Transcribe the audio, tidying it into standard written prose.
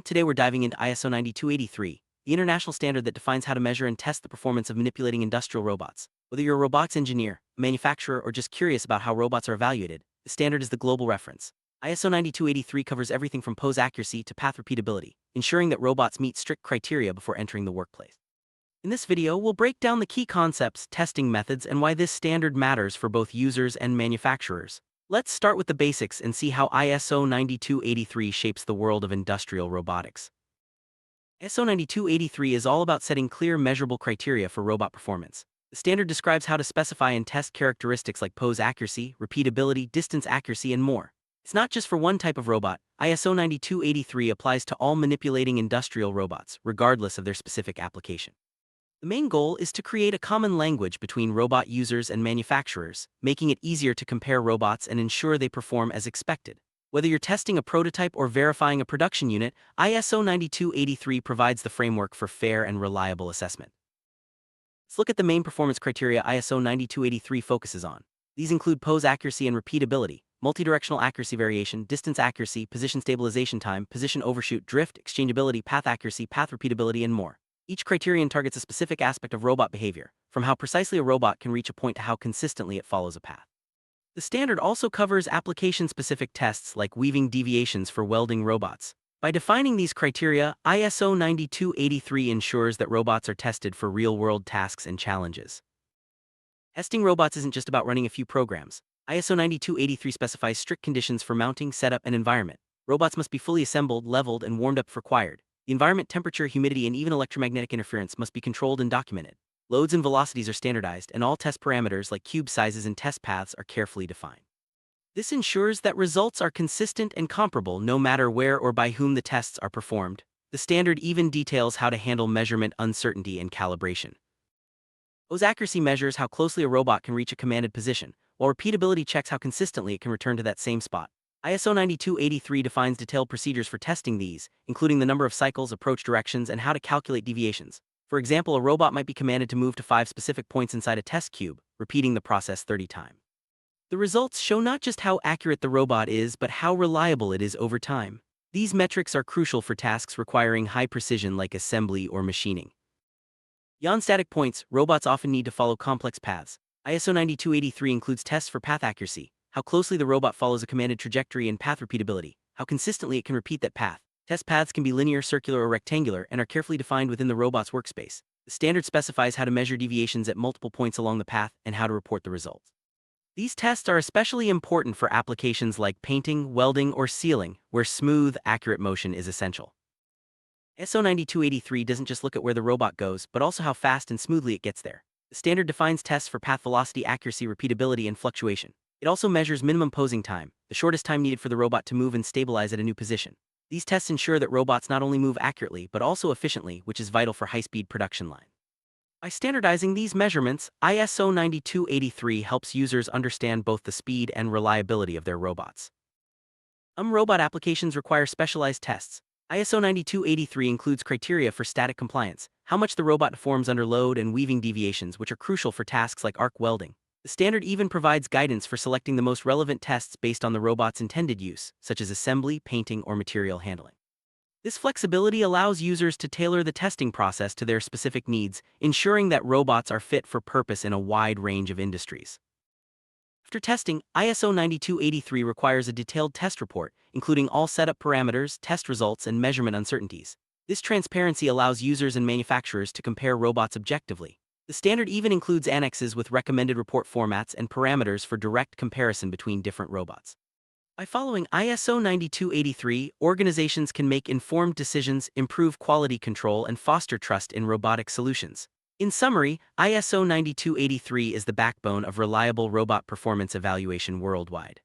Today we're diving into ISO 9283, the international standard that defines how to measure and test the performance of manipulating industrial robots. Whether you're a robotics engineer, a manufacturer, or just curious about how robots are evaluated, the standard is the global reference. ISO 9283 covers everything from pose accuracy to path repeatability, ensuring that robots meet strict criteria before entering the workplace. In this video, we'll break down the key concepts, testing methods, and why this standard matters for both users and manufacturers. Let's start with the basics and see how ISO 9283 shapes the world of industrial robotics. ISO 9283 is all about setting clear, measurable criteria for robot performance. The standard describes how to specify and test characteristics like pose accuracy, repeatability, distance accuracy, and more. It's not just for one type of robot. ISO 9283 applies to all manipulating industrial robots, regardless of their specific application. The main goal is to create a common language between robot users and manufacturers, making it easier to compare robots and ensure they perform as expected. Whether you're testing a prototype or verifying a production unit, ISO 9283 provides the framework for fair and reliable assessment. Let's look at the main performance criteria ISO 9283 focuses on. These include pose accuracy and repeatability, multidirectional accuracy variation, distance accuracy, position stabilization time, position overshoot, drift, exchangeability, path accuracy, path repeatability, and more. Each criterion targets a specific aspect of robot behavior, from how precisely a robot can reach a point to how consistently it follows a path. The standard also covers application-specific tests like weaving deviations for welding robots. By defining these criteria, ISO 9283 ensures that robots are tested for real-world tasks and challenges. Testing robots isn't just about running a few programs. ISO 9283 specifies strict conditions for mounting, setup, and environment. Robots must be fully assembled, leveled, and warmed up if required. The environment, temperature, humidity, and even electromagnetic interference must be controlled and documented. Loads and velocities are standardized, and all test parameters like cube sizes and test paths are carefully defined. This ensures that results are consistent and comparable no matter where or by whom the tests are performed. The standard even details how to handle measurement uncertainty and calibration. Pose accuracy measures how closely a robot can reach a commanded position, while repeatability checks how consistently it can return to that same spot. ISO 9283 defines detailed procedures for testing these, including the number of cycles, approach directions, and how to calculate deviations. For example, a robot might be commanded to move to 5 specific points inside a test cube, repeating the process 30 times. The results show not just how accurate the robot is, but how reliable it is over time. These metrics are crucial for tasks requiring high precision like assembly or machining. Beyond static points, robots often need to follow complex paths. ISO 9283 includes tests for path accuracy, how closely the robot follows a commanded trajectory, and path repeatability, how consistently it can repeat that path. Test paths can be linear, circular, or rectangular and are carefully defined within the robot's workspace. The standard specifies how to measure deviations at multiple points along the path and how to report the results. These tests are especially important for applications like painting, welding, or sealing, where smooth, accurate motion is essential. ISO 9283 doesn't just look at where the robot goes, but also how fast and smoothly it gets there. The standard defines tests for path velocity, accuracy, repeatability, and fluctuation. It also measures minimum posing time, the shortest time needed for the robot to move and stabilize at a new position. These tests ensure that robots not only move accurately but also efficiently, which is vital for high-speed production line. By standardizing these measurements, ISO 9283 helps users understand both the speed and reliability of their robots. Some robot applications require specialized tests. ISO 9283 includes criteria for static compliance, how much the robot performs under load, and weaving deviations, which are crucial for tasks like arc welding. The standard even provides guidance for selecting the most relevant tests based on the robot's intended use, such as assembly, painting, or material handling. This flexibility allows users to tailor the testing process to their specific needs, ensuring that robots are fit for purpose in a wide range of industries. After testing, ISO 9283 requires a detailed test report, including all setup parameters, test results, and measurement uncertainties. This transparency allows users and manufacturers to compare robots objectively. The standard even includes annexes with recommended report formats and parameters for direct comparison between different robots. By following ISO 9283, organizations can make informed decisions, improve quality control, and foster trust in robotic solutions. In summary, ISO 9283 is the backbone of reliable robot performance evaluation worldwide.